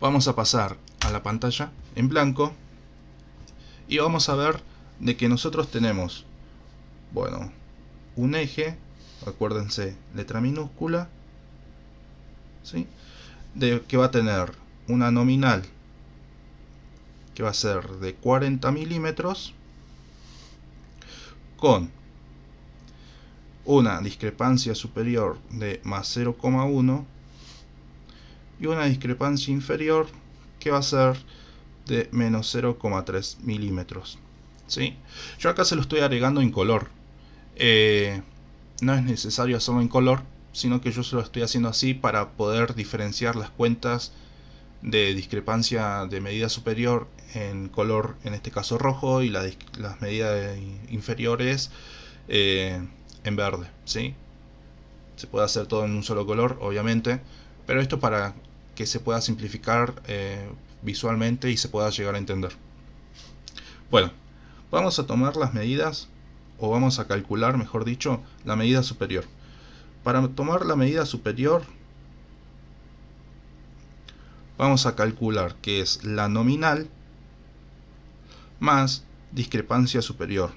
Vamos a pasar a la pantalla en blanco y vamos a ver de que nosotros tenemos, bueno, un eje, acuérdense, letra minúscula, ¿sí? Que va a tener una nominal que va a ser de 40 milímetros con una discrepancia superior de más 0,1 y una discrepancia inferior que va a ser de menos 0,3 milímetros, ¿sí? Yo acá se lo estoy agregando en color. No es necesario hacerlo en color, sino que yo se lo estoy haciendo así para poder diferenciar las cuentas de discrepancia de medida superior en color, en este caso rojo, y las medidas inferiores en verde, ¿sí? Se puede hacer todo en un solo color, obviamente, pero esto para que se pueda simplificar visualmente y se pueda llegar a entender. Bueno, vamos a tomar las medidas, o vamos a calcular, mejor dicho, la medida superior. Para tomar la medida superior, vamos a calcular que es la nominal más discrepancia superior.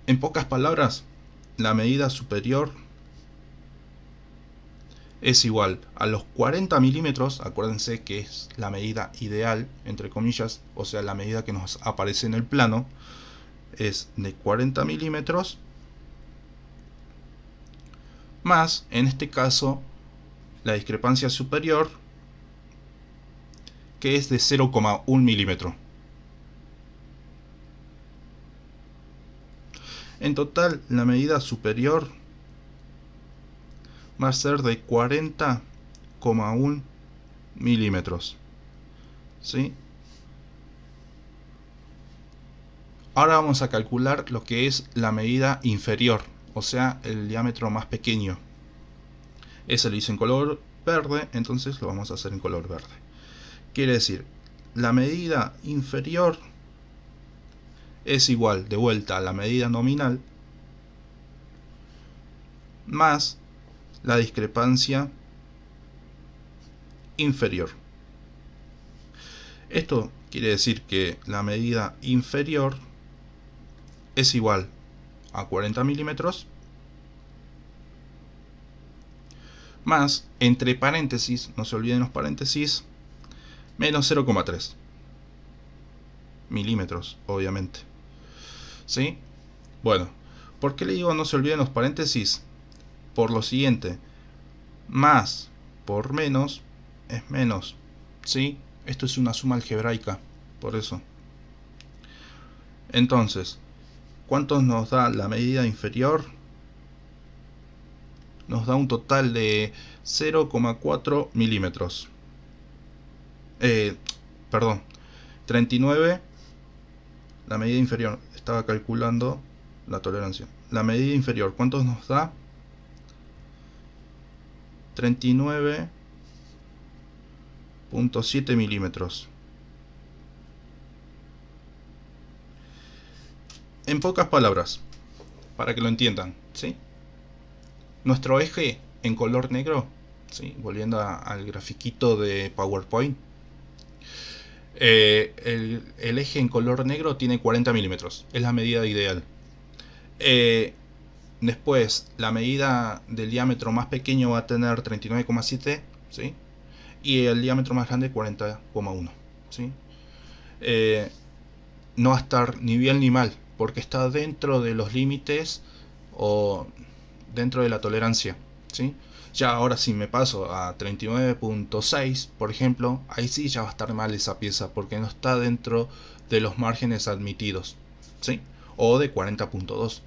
En pocas palabras, la medida superior es igual a los 40 milímetros, acuérdense que es la medida ideal, entre comillas, o sea, la medida que nos aparece en el plano, es de 40 milímetros, más, en este caso, la discrepancia superior, que es de 0,1 milímetro. En total, la medida superior va a ser de 40,1 milímetros, ¿sí? Ahora vamos a calcular lo que es la medida inferior, o sea, el diámetro más pequeño. Ese lo hice en color verde, entonces lo vamos a hacer en color verde. Quiere decir, la medida inferior es igual, de vuelta, a la medida nominal más la discrepancia inferior. Esto quiere decir que la medida inferior es igual a 40 milímetros más, entre paréntesis, no se olviden los paréntesis, menos 0,3 milímetros, obviamente, ¿sí? Bueno, ¿por qué le digo no se olviden los paréntesis? Por lo siguiente, más por menos es menos, ¿sí? Esto es una suma algebraica, por eso. Entonces, ¿cuánto nos da la medida inferior? Nos da un total de 0,4 milímetros. Perdón, 39. La medida inferior, estaba calculando la tolerancia. La medida inferior, ¿cuánto nos da? 39,7 milímetros. En pocas palabras, para que lo entiendan, ¿sí? Nuestro eje en color negro, ¿sí? Volviendo al grafiquito de PowerPoint, el eje en color negro tiene 40 milímetros, es la medida ideal. Después, la medida del diámetro más pequeño va a tener 39,7, ¿sí? Y el diámetro más grande 40,1, ¿sí? No va a estar ni bien ni mal, porque está dentro de los límites o dentro de la tolerancia, ¿sí? Ya ahora si me paso a 39,6, por ejemplo, ahí sí ya va a estar mal esa pieza, porque no está dentro de los márgenes admitidos, ¿sí? O de 40,2.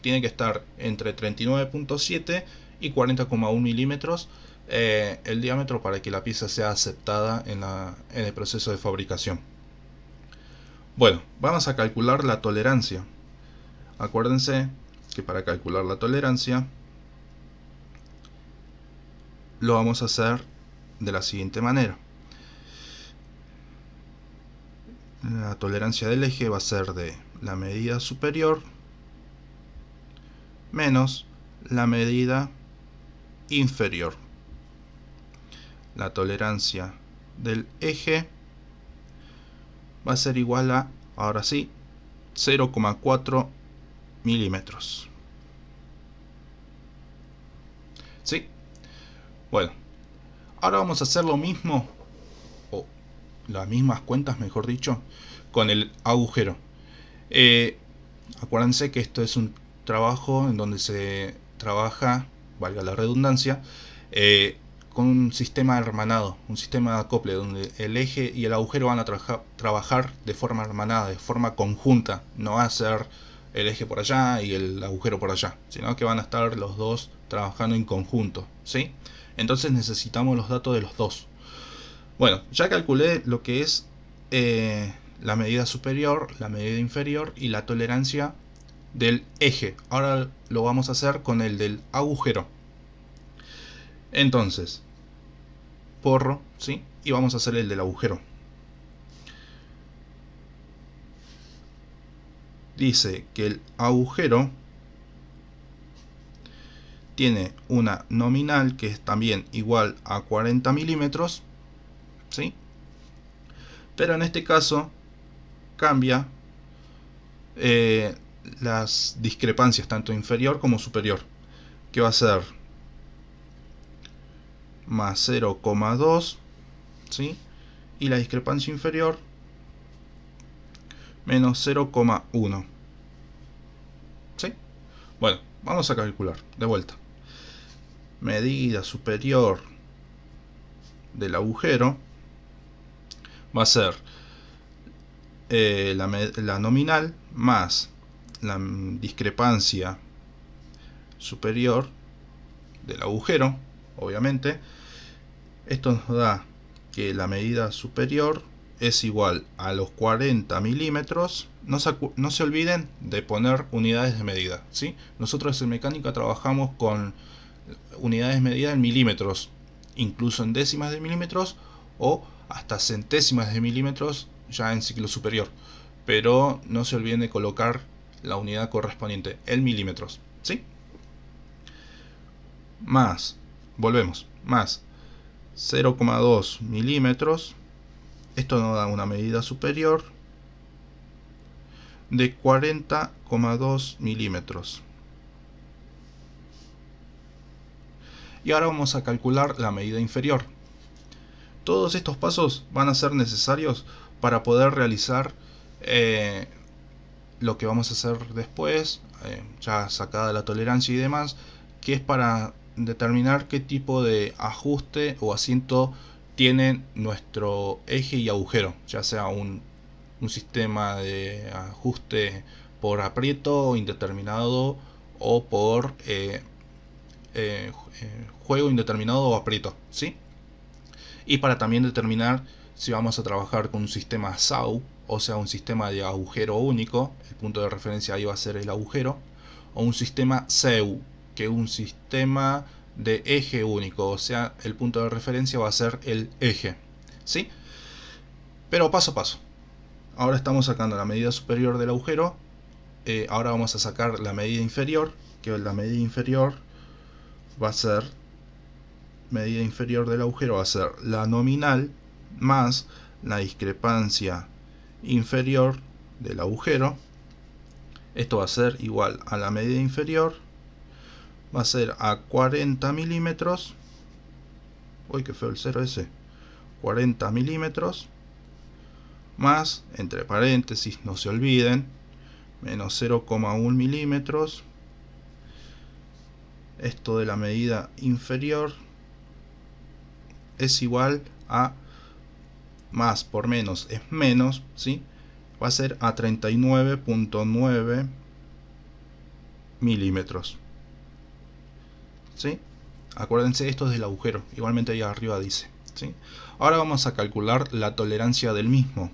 Tiene que estar entre 39,7 y 40,1 milímetros el diámetro para que la pieza sea aceptada en el proceso de fabricación. Bueno, vamos a calcular la tolerancia. Acuérdense que para calcular la tolerancia lo vamos a hacer de la siguiente manera. La tolerancia del eje va a ser de la medida superior menos la medida inferior. La tolerancia del eje va a ser igual a, ahora sí, 0,4 milímetros. ¿Sí? Bueno, ahora vamos a hacer lo mismo, o las mismas cuentas, mejor dicho, con el agujero. Acuérdense que esto es un trabajo en donde se trabaja, valga la redundancia, con un sistema hermanado, un sistema de acople, donde el eje y el agujero van a trabajar de forma hermanada, de forma conjunta. No va a ser el eje por allá y el agujero por allá, sino que van a estar los dos trabajando en conjunto, ¿sí? Entonces necesitamos los datos de los dos. Bueno, ya calculé lo que es la medida superior, la medida inferior y la tolerancia del eje. Ahora lo vamos a hacer con el del agujero. Entonces, porro, ¿sí? Y vamos a hacer el del agujero. Dice que el agujero tiene una nominal que es también igual a 40 milímetros, ¿sí? Pero en este caso cambia las discrepancias tanto inferior como superior, que va a ser más 0,2, ¿sí? Y la discrepancia inferior menos 0,1, ¿sí? Bueno, vamos a calcular de vuelta. Medida superior del agujero va a ser la nominal más la discrepancia superior del agujero, obviamente. Esto nos da que la medida superior es igual a los 40 milímetros. No se olviden de poner unidades de medida, ¿sí? Nosotros en mecánica trabajamos con unidades de medida en milímetros, incluso en décimas de milímetros o hasta centésimas de milímetros ya en ciclo superior. Pero no se olviden de colocar la unidad correspondiente en milímetros, ¿sí? Más, volvemos, más 0,2 milímetros. Esto nos da una medida superior de 40,2 milímetros. Y ahora vamos a calcular la medida inferior. Todos estos pasos van a ser necesarios para poder realizar lo que vamos a hacer después, ya sacada la tolerancia y demás, que es para determinar qué tipo de ajuste o asiento tiene nuestro eje y agujero, ya sea un sistema de ajuste por aprieto indeterminado o por juego indeterminado o aprieto, ¿sí? Y para también determinar si vamos a trabajar con un sistema SAW, o sea, un sistema de agujero único, el punto de referencia ahí va a ser el agujero, o un sistema SEU, que es un sistema de eje único, o sea, el punto de referencia va a ser el eje, ¿sí? Pero paso a paso. Ahora estamos sacando la medida superior del agujero, ahora vamos a sacar la medida inferior, que la medida inferior va a ser, medida inferior del agujero va a ser la nominal más la discrepancia inferior del agujero. Esto va a ser igual a la medida inferior, va a ser a 40 milímetros. Uy, qué feo el 0 ese. 40 milímetros más, entre paréntesis, no se olviden, menos 0,1 milímetros. Esto de la medida inferior es igual a más por menos es menos, ¿sí? Va a ser a 39,9 milímetros, ¿sí? Acuérdense, esto es del agujero, igualmente ahí arriba dice, ¿sí? Ahora vamos a calcular la tolerancia del mismo.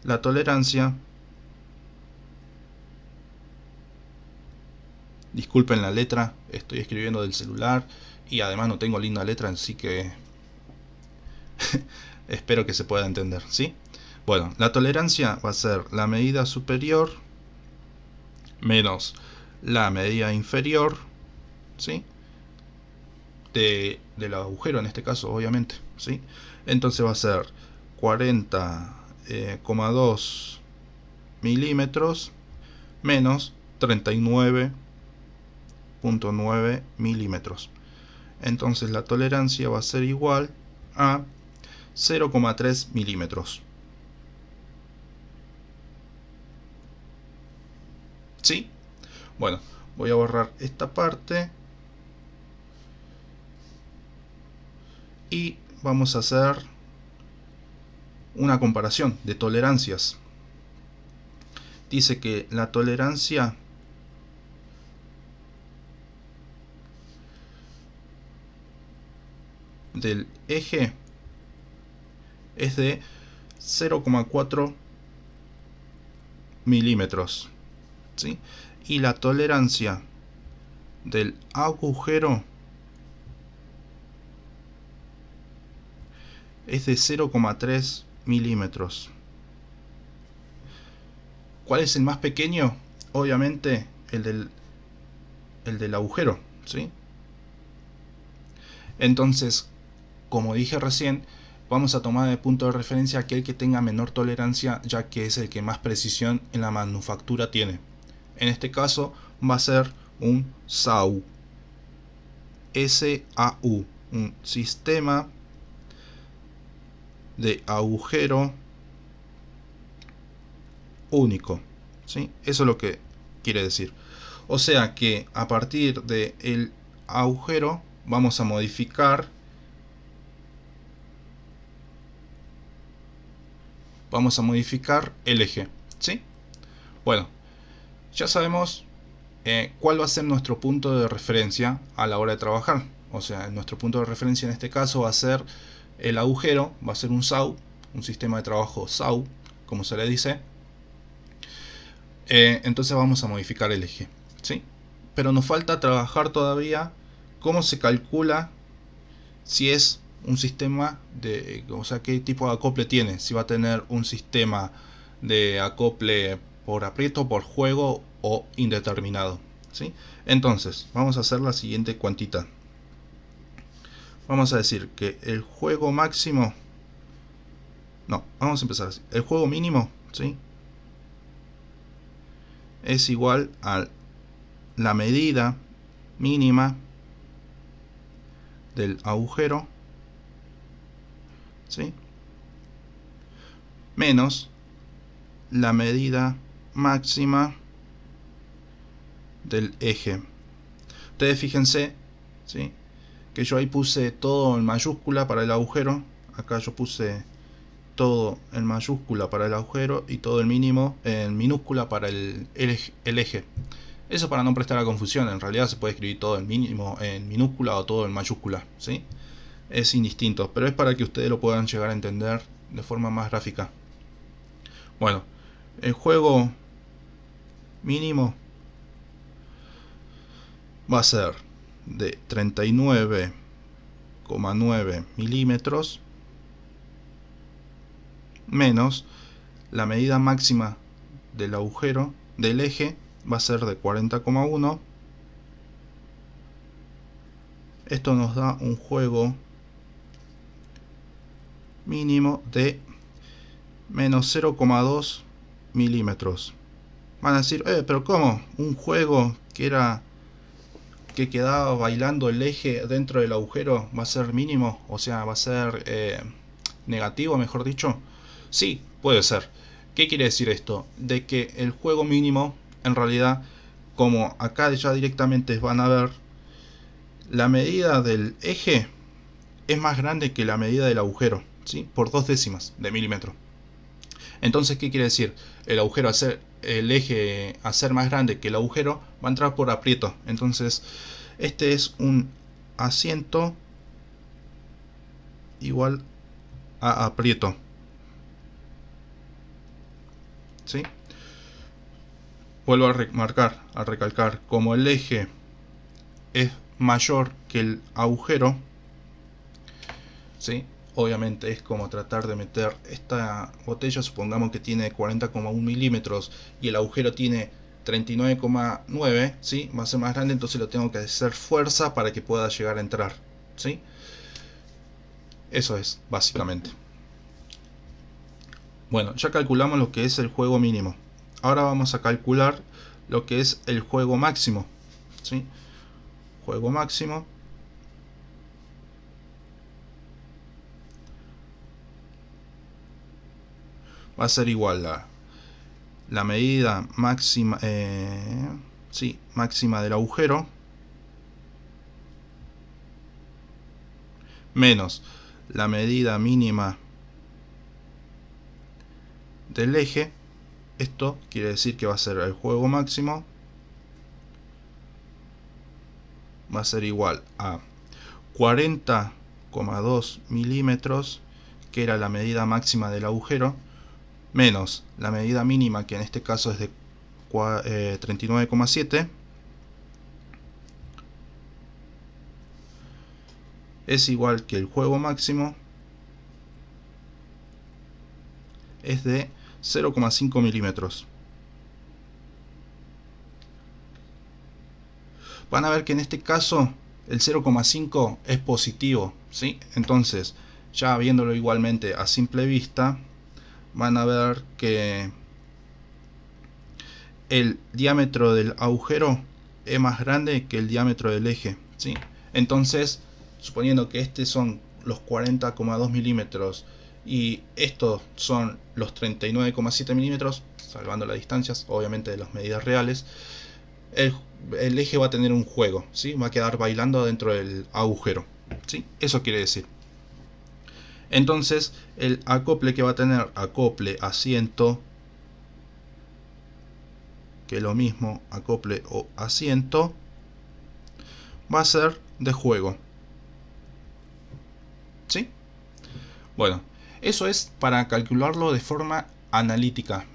La tolerancia, disculpen la letra, estoy escribiendo del celular y además no tengo linda letra, así que espero que se pueda entender, ¿sí? Bueno, la tolerancia va a ser la medida superior menos la medida inferior ¿sí? Del agujero en este caso, obviamente, ¿sí? Entonces va a ser 40,2 milímetros menos 39,9 milímetros. Entonces la tolerancia va a ser igual a 0,3 milímetros. ¿Sí? Bueno, voy a borrar esta parte y vamos a hacer una comparación de tolerancias. Dice que la tolerancia del eje es de 0,4 milímetros, ¿sí? Y la tolerancia del agujero es de 0,3 milímetros. ¿Cuál es el más pequeño? Obviamente el del agujero, ¿sí? Entonces, como dije recién, vamos a tomar de punto de referencia aquel que tenga menor tolerancia, ya que es el que más precisión en la manufactura tiene. En este caso va a ser un SAU, S-A-U, un sistema de agujero único, ¿sí? Eso es lo que quiere decir. O sea que a partir del agujero vamos a modificar el eje, ¿sí? Bueno, ya sabemos cuál va a ser nuestro punto de referencia a la hora de trabajar. O sea, nuestro punto de referencia en este caso va a ser el agujero, va a ser un SAU, un sistema de trabajo SAU, como se le dice. Entonces vamos a modificar el eje, ¿sí? Pero nos falta trabajar todavía cómo se calcula si es un sistema de, o sea, qué tipo de acople tiene, si va a tener un sistema de acople por aprieto, por juego o indeterminado, ¿sí? Entonces vamos a hacer la siguiente cuantita. Vamos a decir que el juego máximo, no, vamos a empezar así, el juego mínimo, ¿sí? Es igual a la medida mínima del agujero, ¿sí? Menos la medida máxima del eje. Ustedes fíjense, ¿sí?, que yo ahí puse todo en mayúscula para el agujero. Acá yo puse todo en mayúscula para el agujero y todo el mínimo en minúscula para el eje. Eso para no prestar a confusión. En realidad se puede escribir todo en mínimo en minúscula o todo en mayúscula, ¿sí? Es indistinto, pero es para que ustedes lo puedan llegar a entender de forma más gráfica. Bueno, el juego mínimo va a ser de 39,9 milímetros menos la medida máxima del agujero del eje va a ser de 40,1. Esto nos da un juego mínimo de menos 0,2 milímetros. Van a decir, pero ¿cómo? Un juego que quedaba bailando el eje dentro del agujero va a ser mínimo, o sea, va a ser negativo, mejor dicho. Sí, puede ser. ¿Qué quiere decir esto? De que el juego mínimo, en realidad, como acá ya directamente van a ver, la medida del eje es más grande que la medida del agujero, ¿sí? Por 2 décimas de milímetro. Entonces, ¿qué quiere decir? El eje a ser más grande que el agujero va a entrar por aprieto. Entonces, este es un asiento igual a aprieto, ¿sí? Vuelvo a remarcar, a recalcar, como el eje es mayor que el agujero, ¿sí? Obviamente es como tratar de meter esta botella, supongamos que tiene 40,1 milímetros y el agujero tiene 39,9, ¿sí? Va a ser más grande, entonces lo tengo que hacer fuerza para que pueda llegar a entrar, ¿sí? Eso es, básicamente. Bueno, ya calculamos lo que es el juego mínimo. Ahora vamos a calcular lo que es el juego máximo, ¿sí? Juego máximo. Va a ser igual a la medida máxima, sí, máxima del agujero, menos la medida mínima del eje. Esto quiere decir que va a ser el juego máximo, va a ser igual a 40,2 milímetros, que era la medida máxima del agujero, menos la medida mínima, que en este caso es de 39,7, es igual que el juego máximo es de 0,5 milímetros. Van a ver que en este caso el 0,5 es positivo, ¿sí? Entonces, ya viéndolo igualmente a simple vista, van a ver que el diámetro del agujero es más grande que el diámetro del eje, ¿sí? Entonces, suponiendo que estos son los 40,2 milímetros y estos son los 39,7 milímetros, salvando las distancias, obviamente de las medidas reales, el eje va a tener un juego, ¿sí? Va a quedar bailando dentro del agujero, ¿sí? Eso quiere decir. Entonces, el acople que va a tener, acople asiento, que es lo mismo, acople o asiento, va a ser de juego, ¿sí? Bueno, eso es para calcularlo de forma analítica.